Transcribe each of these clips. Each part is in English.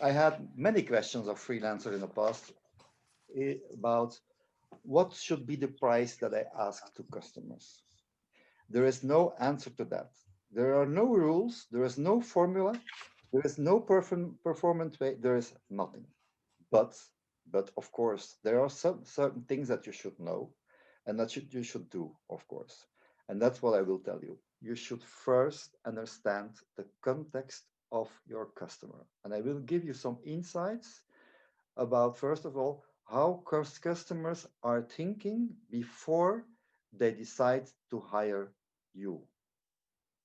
I had many questions of freelancers in the past about what should be the price that I ask to customers. There is no answer to that. There are no rules. There is no formula. There is no performance way. There is nothing. But, but of course, there are some certain things that you should know and that you should do, of course. And that's what I will tell you. You should first understand the context of your customer. And I will give you some insights about, first of all, how customers are thinking before they decide to hire you.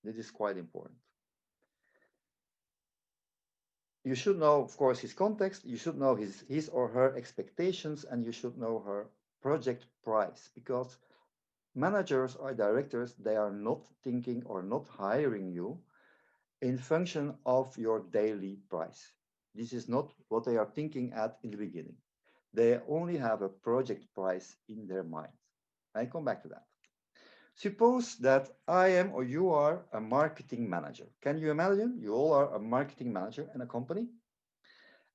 This is quite important. You should know, of course, his context, you should know his or her expectations, and you should know her project price, because managers or directors, they are not thinking or not hiring you in function of your daily price. This is not what they are thinking at in the beginning. They only have a project price in their mind. I come back to that. Suppose that I am or you are a marketing manager. Can you imagine? You all are a marketing manager in a company.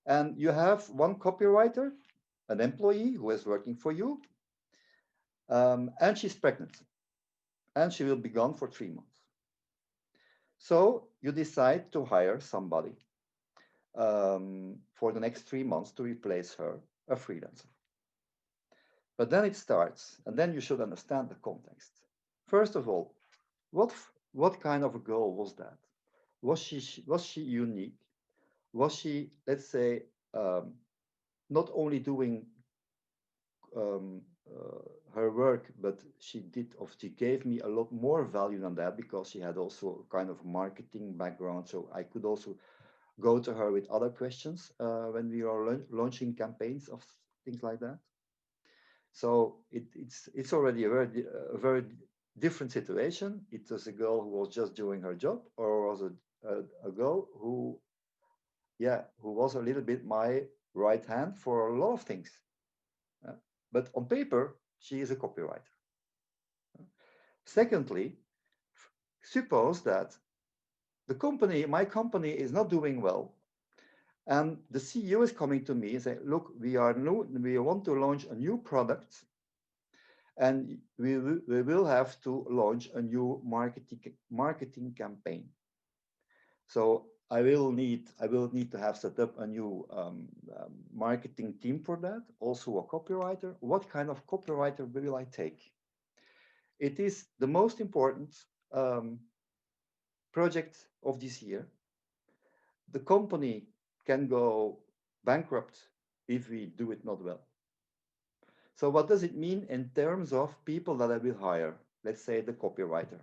And you have one copywriter, an employee who is working for you, and she's pregnant. And she will be gone for 3 months. So you decide to hire somebody for the next 3 months to replace her, a freelancer. But then it starts, and then you should understand the context. First of all, what kind of a girl was that? Was she unique? Was she, let's say, not only doing her work, but she gave me a lot more value than that, because she had also a kind of marketing background. So I could also go to her with other questions when we are launching campaigns of things like that. So it's already a very different situation. It was a girl who was just doing her job, or was a girl who was a little bit my right hand for a lot of things. But on paper, she is a copywriter. Secondly, suppose that my company is not doing well, and the CEO is coming to me and say, look, we want to launch a new product, and we will have to launch a new marketing campaign. So I will need to have set up a new marketing team for that, also a copywriter. What kind of copywriter will I take? It is the most important project of this year. The company can go bankrupt if we do it not well. So what does it mean in terms of people that I will hire? Let's say the copywriter.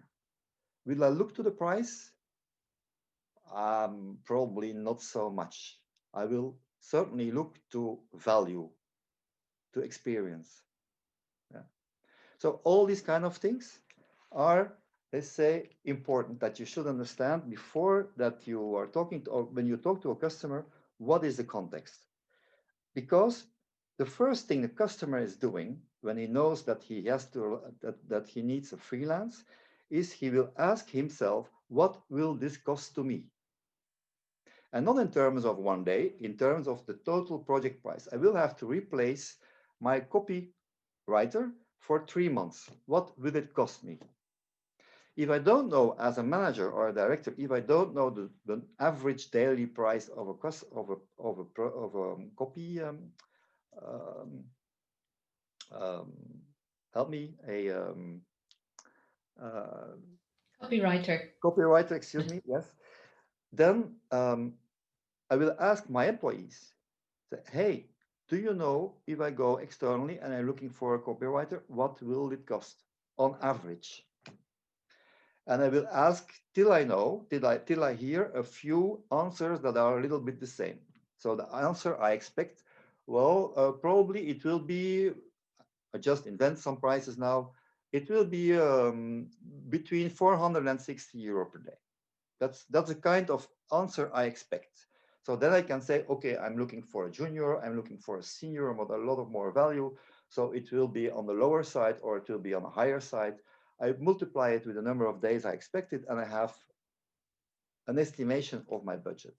Will I look to the price? Probably not so much. I will certainly look to value, to experience. Yeah. So all these kind of things are, let's say, important that you should understand before that you are talking to, or when you talk to a customer, what is the context? Because the first thing the customer is doing when he knows that he has to that he needs a freelance is he will ask himself, what will this cost to me? And not in terms of one day, in terms of the total project price. I will have to replace my copywriter for 3 months. What will it cost me? If I don't know, as a manager or a director, if I don't know the average daily price of a copy, help me, copywriter, excuse me, yes. Then I will ask my employees, say, hey, do you know if I go externally and I'm looking for a copywriter, what will it cost on average? And I will ask till I know, till I hear a few answers that are a little bit the same. So the answer I expect, well, probably it will be, I just invent some prices now, it will be between 460 euro per day. That's the kind of answer I expect. So then I can say, okay, I'm looking for a junior, I'm looking for a senior with a lot of more value. So it will be on the lower side or it will be on the higher side. I multiply it with the number of days I expected, and I have an estimation of my budget.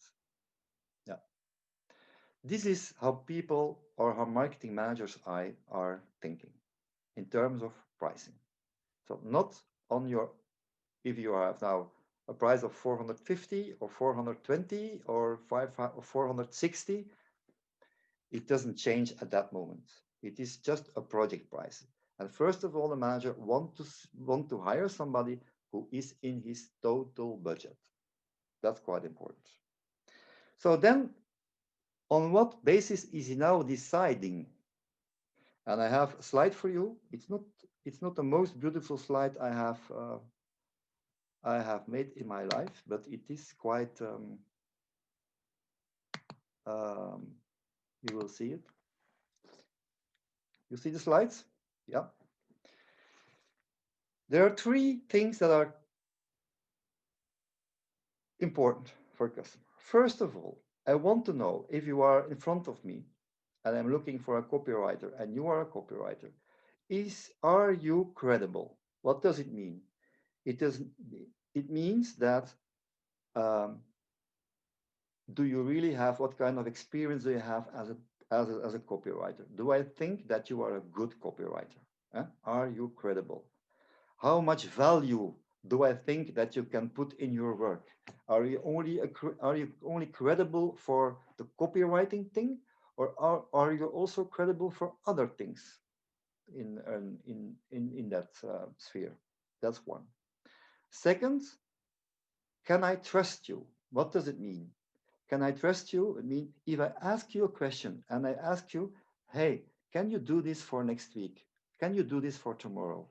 Yeah. This is how people or how marketing managers are thinking in terms of pricing. So not on your, if you have now a price of 450 or 420 or 460, it doesn't change at that moment. It is just a project price. And first of all, the manager want to hire somebody who is in his total budget. That's quite important. So then, on what basis is he now deciding? And I have a slide for you. It's not the most beautiful slide I have made in my life, but it is quite. Um, you will see it. You see the slides? Yeah. There are three things that are important for a customer. First of all, I want to know if you are in front of me and I'm looking for a copywriter and you are a copywriter, are you credible? What does it mean? It means that um, do you really have, what kind of experience do you have as a copywriter? Do I think that you are a good copywriter? Are you credible? How much value do I think that you can put in your work? Are you only credible for the copywriting thing, or are you also credible for other things in that sphere? That's one. Second, can I trust you? What does it mean? Can I trust you? I mean, if I ask you a question and I ask you, hey, can you do this for next week? Can you do this for tomorrow?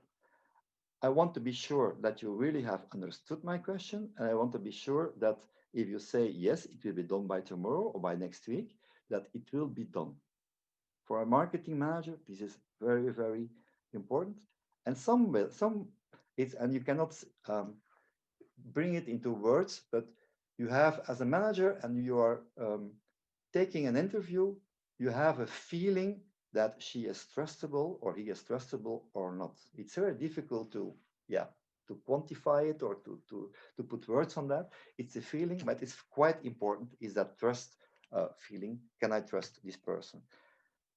I want to be sure that you really have understood my question, and I want to be sure that if you say yes, it will be done by tomorrow or by next week, that it will be done. For a marketing manager, this is very, very important. And and you cannot bring it into words, but you have, as a manager, and you are taking an interview, you have a feeling that she is trustable or he is trustable or not. It's very difficult to quantify it or to put words on that. It's a feeling, but it's quite important, is that trust feeling. Can I trust this person?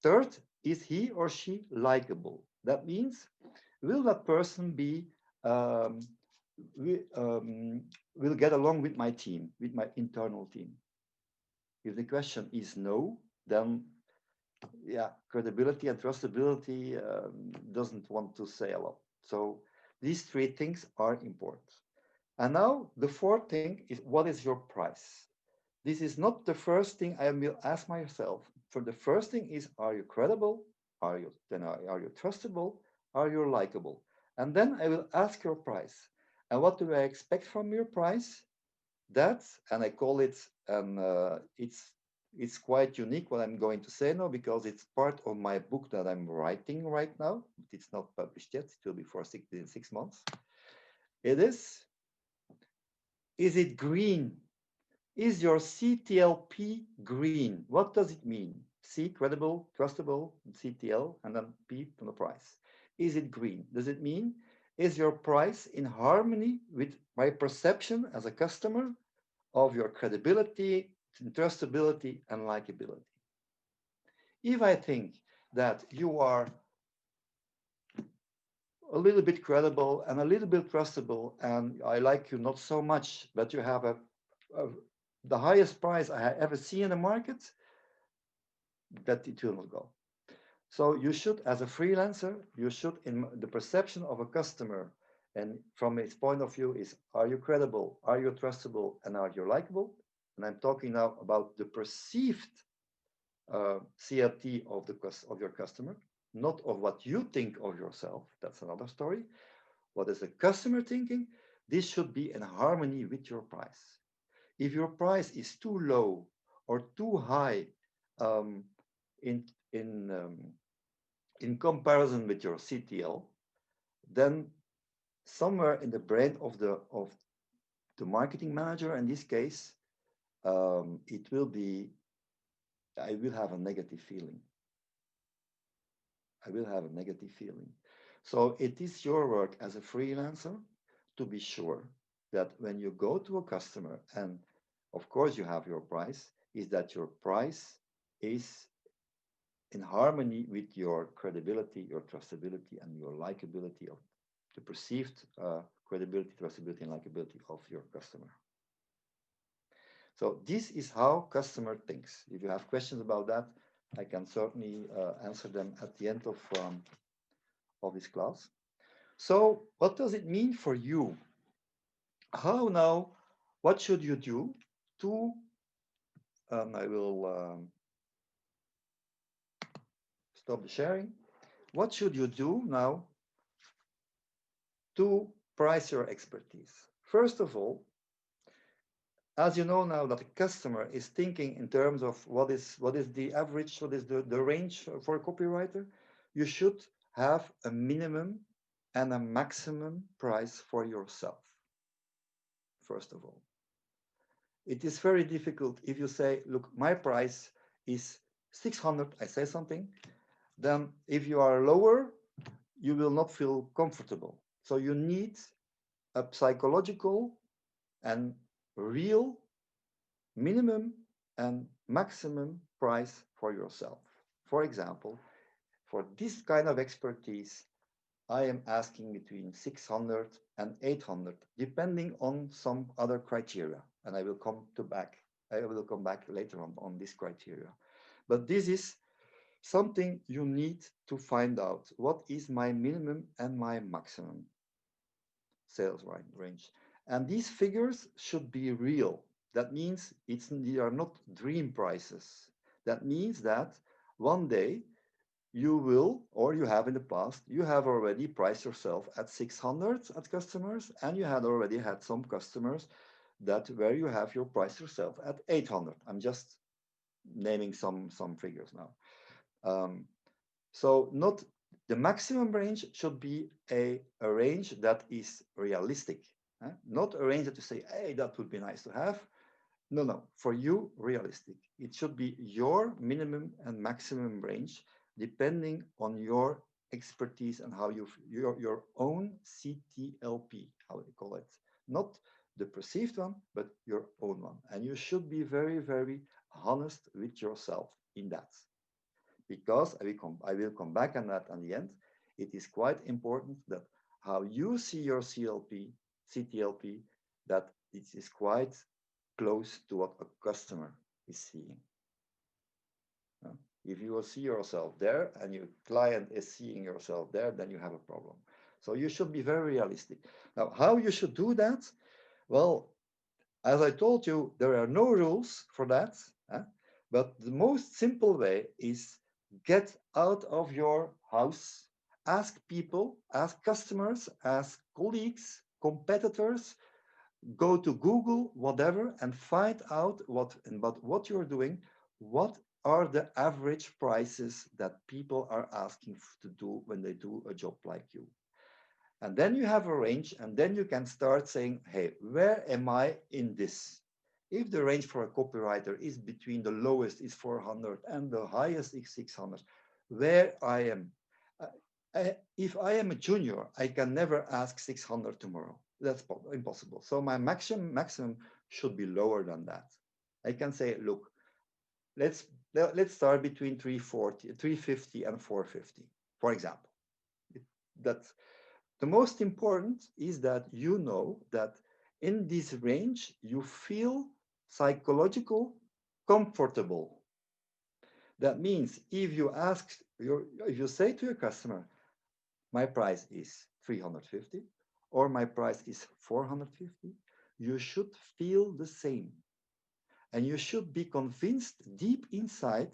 Third, is he or she likable? That means, will that person be um, will get along with my team, with my internal team? If the question is no, then credibility and trustability doesn't want to say a lot. So these three things are important. And now the fourth thing is, what is your price? This is not the first thing I will ask myself. For the first thing is, are you credible? Are you trustable? Are you likable? And then I will ask your price. And what do I expect from your price? And I call it, and it's quite unique what I'm going to say now, because it's part of my book that I'm writing right now. It's not published yet. It will be for 6 months. It is it green? Is your CTLP green? What does it mean? C, credible, trustable, CTL, and then P from the price. Is it green? Does it mean, is your price in harmony with my perception as a customer of your credibility, trustability, and likability? If I think that you are a little bit credible and a little bit trustable, and I like you not so much, but you have the highest price I have ever seen in the market, that it will not go. So you should, as a freelancer, you should, in the perception of a customer, and from its point of view, is, are you credible, are you trustable, and are you likable? And I'm talking now about the perceived CLT of your customer, not of what you think of yourself. That's another story. What is the customer thinking? This should be in harmony with your price. If your price is too low or too high um, in comparison with your CTL, then somewhere in the brain of the marketing manager, in this case, it will be, I will have a negative feeling. I will have a negative feeling. So it is your work as a freelancer to be sure that when you go to a customer, and of course you have your price, is that your price is in harmony with your credibility, your trustability, and your likability of the perceived credibility, trustability, and likability of your customer. So this is how customer thinks. If you have questions about that, I can certainly answer them at the end of this class. So what does it mean for you? How now, what should you do to, I will stop the sharing. What should you do now to price your expertise? First of all, as you know now that the customer is thinking in terms of what is the average, what is the range for a copywriter, you should have a minimum and a maximum price for yourself, first of all. It is very difficult if you say, look, my price is 600, I say something, then if you are lower, you will not feel comfortable. So you need a psychological and real minimum and maximum price for yourself. For example, for this kind of expertise, I am asking between 600 and 800, depending on some other criteria. And I will come back later on this criteria. But this is something you need to find out. What is my minimum and my maximum sales range? And these figures should be real. That means they are not dream prices. That means that one day you will, or you have in the past, you have already priced yourself at 600 at customers, and you had already had some customers that where you have your price yourself at 800. I'm just naming some figures now. So not the maximum range should be a range that is realistic, not a range that you say, hey, that would be nice to have. No, for you, realistic. It should be your minimum and maximum range depending on your expertise and how your own CTLP, how they call it, not the perceived one, but your own one. And you should be very, very honest with yourself in that, because I will come back on that at the end. It is quite important that how you see your CTLP, that it is quite close to what a customer is seeing. If you will see yourself there and your client is seeing yourself there, then you have a problem. So you should be very realistic. Now, how you should do that? Well, as I told you, there are no rules for that. But the most simple way is get out of your house, ask people, ask customers, ask colleagues, competitors, go to Google, whatever, and find out what you're doing, what are the average prices that people are asking to do when they do a job like you. And then you have a range, and then you can start saying, hey, where am I in this? If the range for a copywriter is between the lowest is 400 and the highest is 600, where I am. If I am a junior, I can never ask 600 tomorrow. That's impossible. So my maximum should be lower than that. I can say, look, let's start between 350 and 450, for example. That's the most important is that you know that in this range you feel psychological comfortable. That means if you say to your customer, my price is 350 or my price is 450, you should feel the same. And you should be convinced deep inside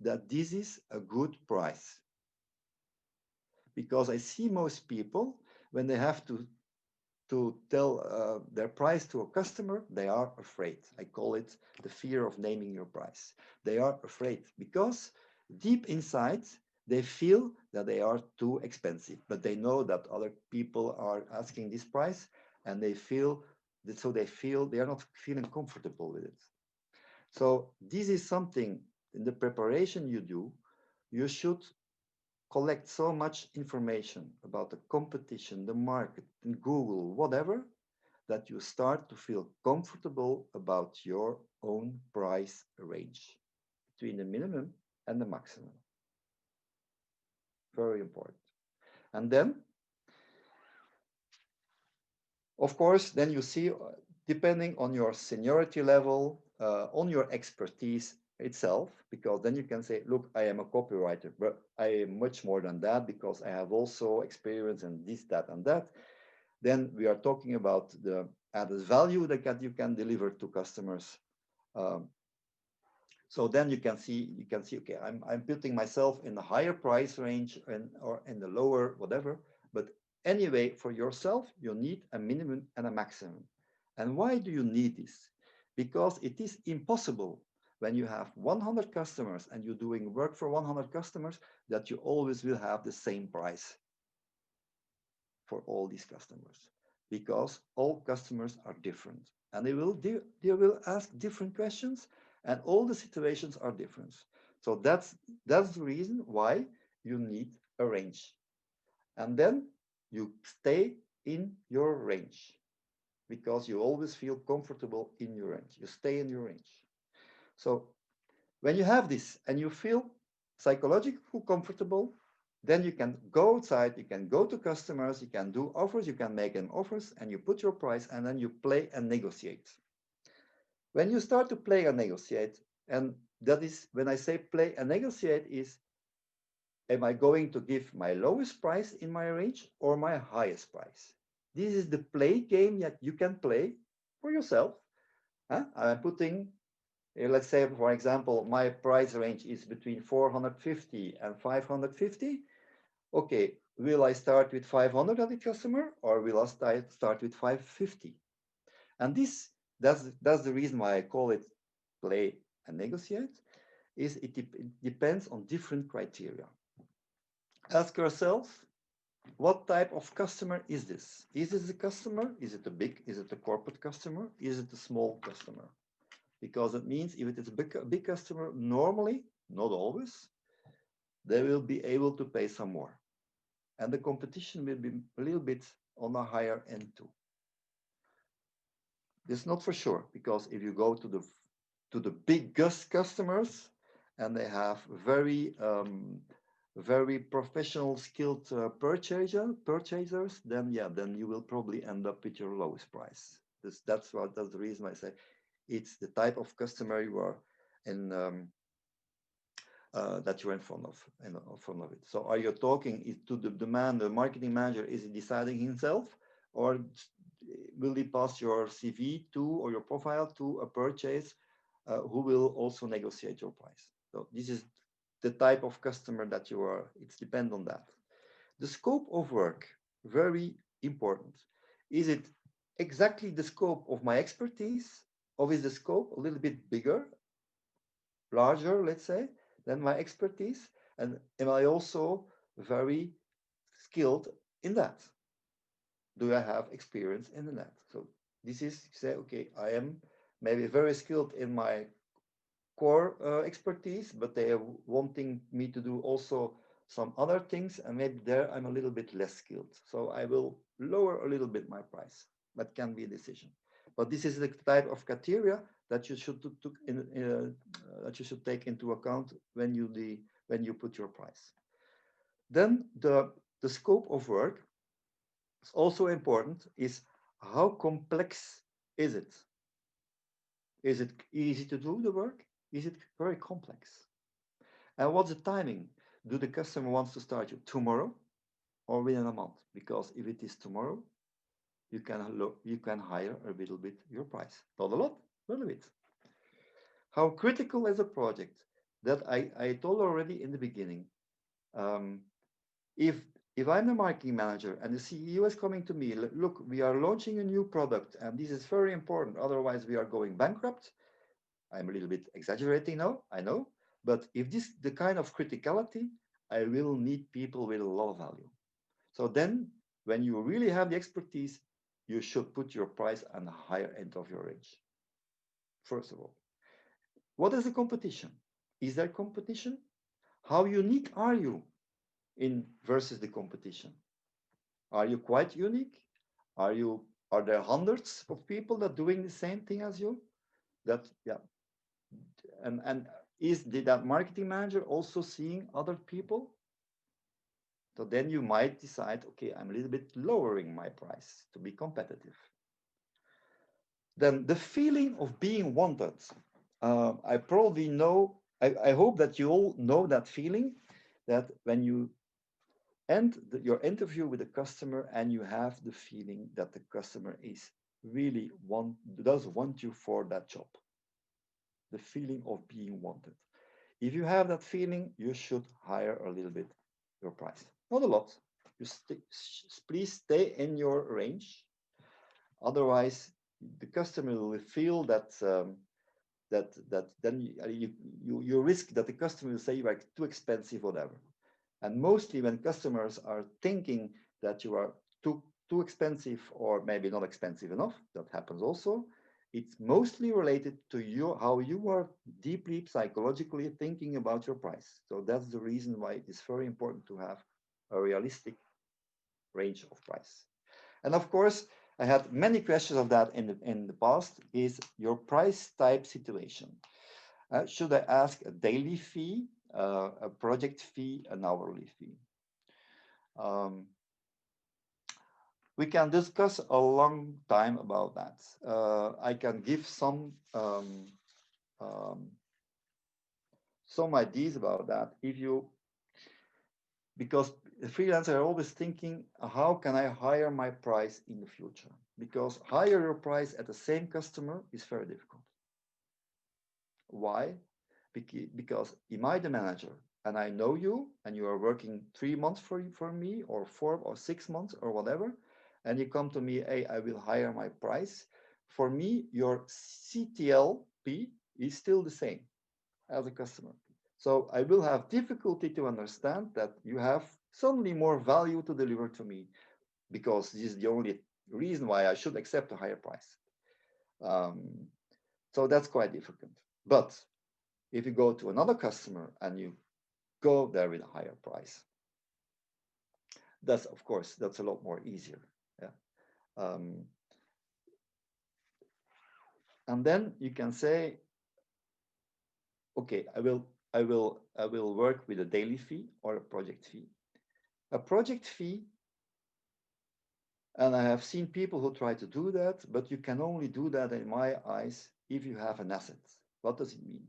that this is a good price. Because I see most people, when they have to tell their price to a customer, they are afraid. I call it the fear of naming your price. They are afraid because deep inside, they feel that they are too expensive, but they know that other people are asking this price and they feel that, so they are not feeling comfortable with it. So this is something in the preparation you do, you should collect so much information about the competition, the market, in Google, whatever, that you start to feel comfortable about your own price range. between the minimum and the maximum. Very important. And then, of course, then you see, depending on your seniority level, on your expertise itself, because then you can say, look, I am a copywriter, but I am much more than that because I have also experience in this, that, and that. Then we are talking about the added value that you can deliver to customers. So then you can see, okay, I'm putting myself in the higher price range or in the lower whatever. But anyway, for yourself, you need a minimum and a maximum. And why do you need this? Because it is impossible when you have 100 customers and you're doing work for 100 customers that you always will have the same price for all these customers, because all customers are different and they will ask different questions, and all the situations are different. So that's the reason why you need a range, and then you stay in your range because you always feel comfortable in your range. You stay in your range. So when you have this and you feel psychologically comfortable, then you can go outside, you can go to customers, you can do offers, you can make them offers, and you put your price, and then you play and negotiate. When you start to play and negotiate, and that is when I say play and negotiate is, am I going to give my lowest price in my range or my highest price? This is the play game that you can play for yourself. I'm putting, let's say, for example, my price range is between 450 and 550. Okay, will I start with 500 at the customer, or will I start with 550? And that's the reason why I call it play and negotiate, is it depends on different criteria. Ask yourself, what type of customer is this? Is this a customer? Is it a corporate customer? Is it a small customer? Because it means if it is a big customer, normally, not always, they will be able to pay some more. And the competition will be a little bit on a higher end too. It's not for sure, because if you go to the biggest customers and they have very professional, skilled purchasers, then you will probably end up with your lowest price. That's the reason I say it's the type of customer you are in. That you're in front of it. So are you talking to the man, the marketing manager, is he deciding himself, or will he pass your CV to, or your profile to, a purchase who will also negotiate your price? So this is the type of customer that you are. It's depend on that. The scope of work, very important. Is it exactly the scope of my expertise, or is the scope a little bit bigger, larger, let's say, than my expertise? And am I also very skilled in that? Do I have experience in that? So this is, say, okay, I am maybe very skilled in my core expertise, but they are wanting me to do also some other things, and maybe there I'm a little bit less skilled. So I will lower a little bit my price. That can be a decision. But this is the type of criteria that you should take into account when you put your price. Then the scope of work is also important. Is how complex is it? Is it easy to do the work? Is it very complex? And what's the timing? Do the customer wants to start you tomorrow or within a month? Because if it is tomorrow, you can higher a little bit your price. Not a lot, a little bit. How critical is a project? That I told already in the beginning. If I'm the marketing manager and the CEO is coming to me, look, we are launching a new product and this is very important, otherwise we are going bankrupt. I'm a little bit exaggerating now, I know, but if this the kind of criticality, I will need people with a lot of value. So then when you really have the expertise, you should put your price on the higher end of your range. First of all, what is the competition? Is there competition? How unique are you in versus the competition? Are you quite unique? Are there hundreds of people that doing the same thing as you? And did that marketing manager also seeing other people? So then you might decide, okay, I'm a little bit lowering my price to be competitive. Then the feeling of being wanted. I probably know, I hope that you all know that feeling, that when you end your interview with a customer and you have the feeling that the customer is really does want you for that job. The feeling of being wanted. If you have that feeling, you should higher a little bit your price. Not a lot. Please stay in your range. Otherwise, the customer will feel that then you risk that the customer will say you are too expensive, whatever. And mostly when customers are thinking that you are too expensive or maybe not expensive enough, that happens also. It's mostly related to how you are deeply psychologically thinking about your price. So that's the reason why it's very important to have a realistic range of price. And of course, I had many questions of that in the past, is your price type situation. Should I ask a daily fee, a project fee, an hourly fee? We can discuss a long time about that. I can give some ideas about that. Because the freelancer are always thinking, how can I higher my price in the future? Because higher your price at the same customer is very difficult. Why? Because am I the manager and I know you and you are working 3 months for me or 4 or 6 months or whatever, and you come to me, hey, I will higher my price. For me, your CTLP is still the same as a customer. So I will have difficulty to understand that you have suddenly more value to deliver to me, because this is the only reason why I should accept a higher price. So that's quite difficult. But if you go to another customer and you go there with a higher price, that's, of course, that's a lot more easier. Yeah. And then you can say, okay, I will work with a daily fee or a project fee. A project fee, and I have seen people who try to do that, but you can only do that in my eyes if you have an asset. What does it mean?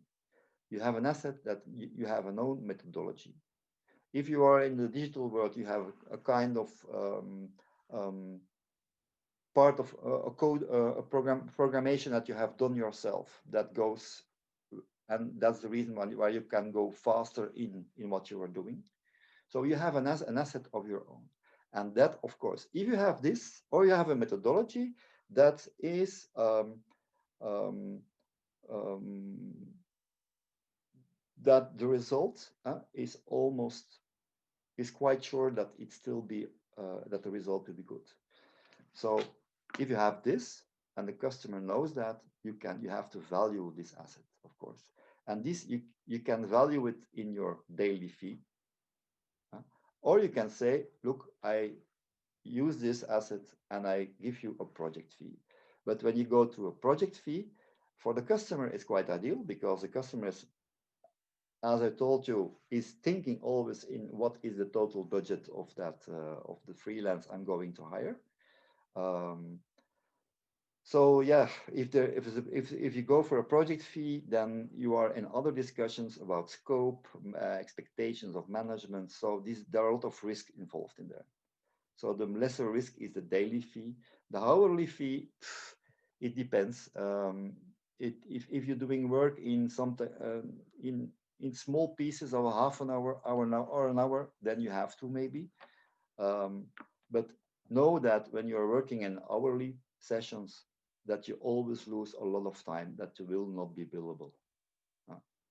You have an asset that you have a known methodology. If you are in the digital world, you have a kind of part of a code, a programmation that you have done yourself that goes, and that's the reason why you can go faster in what you are doing. So you have an asset of your own. And that, of course, if you have this, or you have a methodology that is that the result is quite sure that it still be that the result will be good. So if you have this and the customer knows that, you have to value this asset, of course, and this you can value it in your daily fee, or you can say, look, I use this asset and I give you a project fee. But when you go to a project fee, for the customer, it's quite ideal, because the customer is, as I told you, is thinking always in what is the total budget of that of the freelance I'm going to hire. So yeah, if you go for a project fee, then you are in other discussions about scope, expectations of management. So there are a lot of risk involved in there. So the lesser risk is the daily fee. The hourly fee, it depends. If you're doing work in in small pieces of a half an hour, or an hour, then you have to maybe. But know that when you're working in hourly sessions, that you always lose a lot of time that you will not be billable.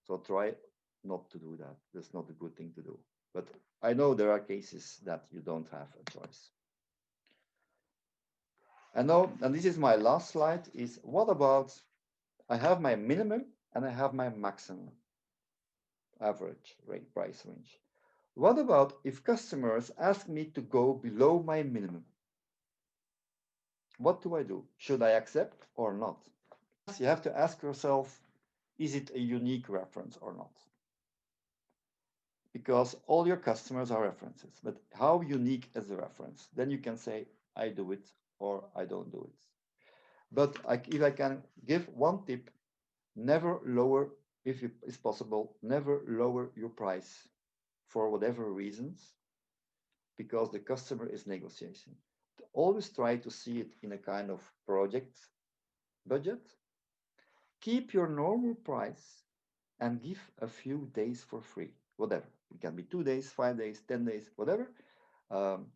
So try not to do that. That's not a good thing to do. But I know there are cases that you don't have a choice. And now, and this is my last slide, is what about, I have my minimum and I have my maximum average price range. What about if customers ask me to go below my minimum? What do I do? Should I accept or not? You have to ask yourself, is it a unique reference or not? Because all your customers are references, but how unique is the reference? Then you can say, I do it or I don't do it. But if I can give one tip, never lower, if it is possible, never lower your price for whatever reasons, because the customer is negotiating. Always try to see it in a kind of project budget. Keep your normal price and give a few days for free, whatever. It can be 2 days, 5 days, 10 days, whatever. Um,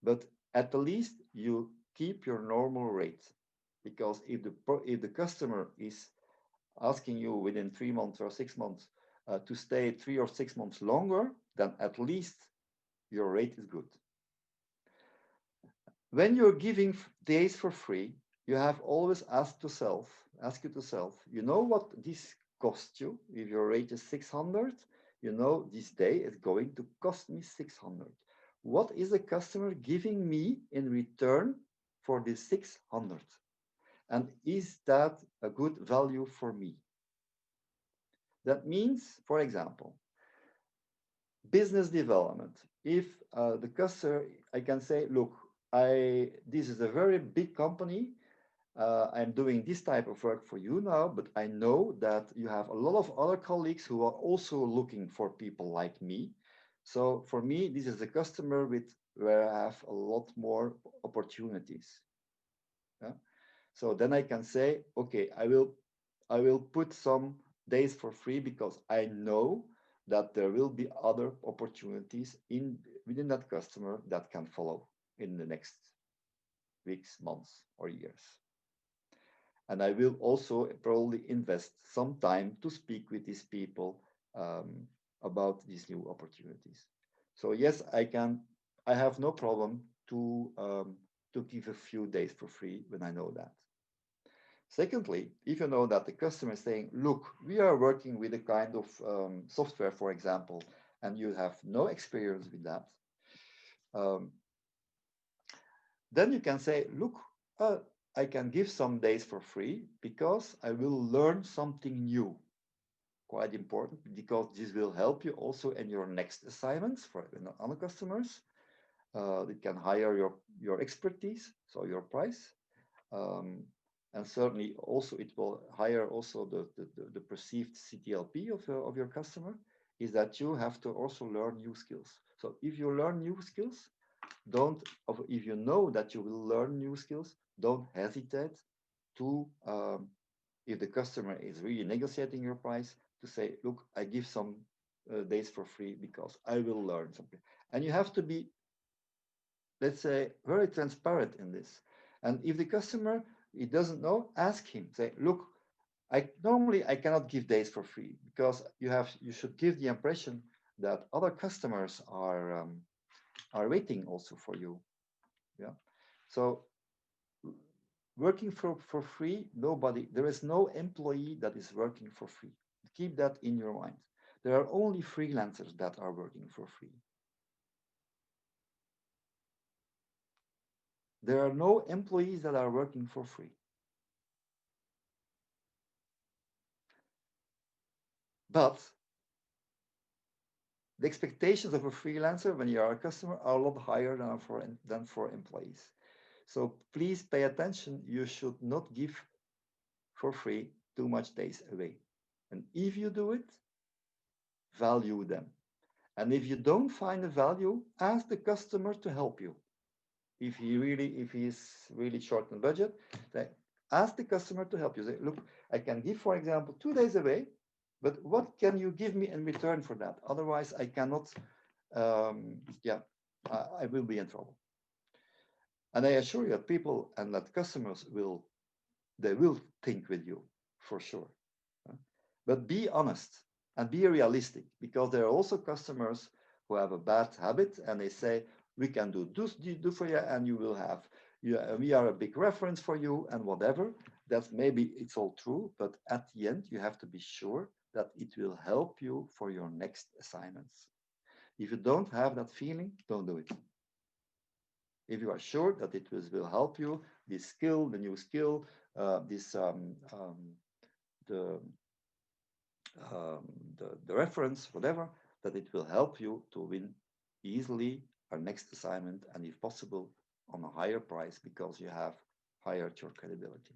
but at the least you keep your normal rate, because if the customer is asking you within 3 months or 6 months to stay 3 or 6 months longer, then at least your rate is good. When you're giving days for free, you have always ask yourself, you know what this costs you? If your rate is 600, you know this day is going to cost me 600. What is the customer giving me in return for this 600? And is that a good value for me? That means, for example, business development. If the customer, I can say, look, this is a very big company. I'm doing this type of work for you now, but I know that you have a lot of other colleagues who are also looking for people like me. So for me, this is a customer where I have a lot more opportunities. Yeah? So then I can say, okay, I will put some days for free because I know that there will be other opportunities within that customer that can follow in the next weeks, months, or years. And I will also probably invest some time to speak with these people about these new opportunities. So yes, I have no problem to give a few days for free when I know that. Secondly, if you know that the customer is saying, look, we are working with a kind of software, for example, and you have no experience with that, then you can say, look, I can give some days for free because I will learn something new. Quite important, because this will help you also in your next assignments for other customers. It can hire your expertise, so your price. And certainly also it will hire also the perceived CTLP of your customer, is that you have to also learn new skills. So if you learn new skills, if you know that you will learn new skills, don't hesitate to, if the customer is really negotiating your price, to say, look, I give some days for free because I will learn something. And you have to be, let's say, very transparent in this. And if the customer, he doesn't know, ask him, say, look, normally I cannot give days for free because you should give the impression that other customers are waiting also for you. Yeah. So working for free, there is no employee that is working for free. Keep that in your mind. There are only freelancers that are working for free. There are no employees that are working for free. But the expectations of a freelancer when you are a customer are a lot higher than for employees. So please pay attention. You should not give for free too much days away. And if you do it, value them. And if you don't find a value, ask the customer to help you. If he is really short on budget, then ask the customer to help you. Say, look, I can give, for example, 2 days away, but what can you give me in return for that? Otherwise, I cannot, I will be in trouble. And I assure you that people and that customers will think with you for sure. But be honest and be realistic, because there are also customers who have a bad habit and they say, we can do for you and you will have, we are a big reference for you and whatever. That's maybe it's all true, but at the end, you have to be sure that it will help you for your next assignments. If you don't have that feeling, don't do it. If you are sure that it will help you, this skill, the new skill, um, the reference, whatever, that it will help you to win easily our next assignment, and if possible, on a higher price because you have hired your credibility.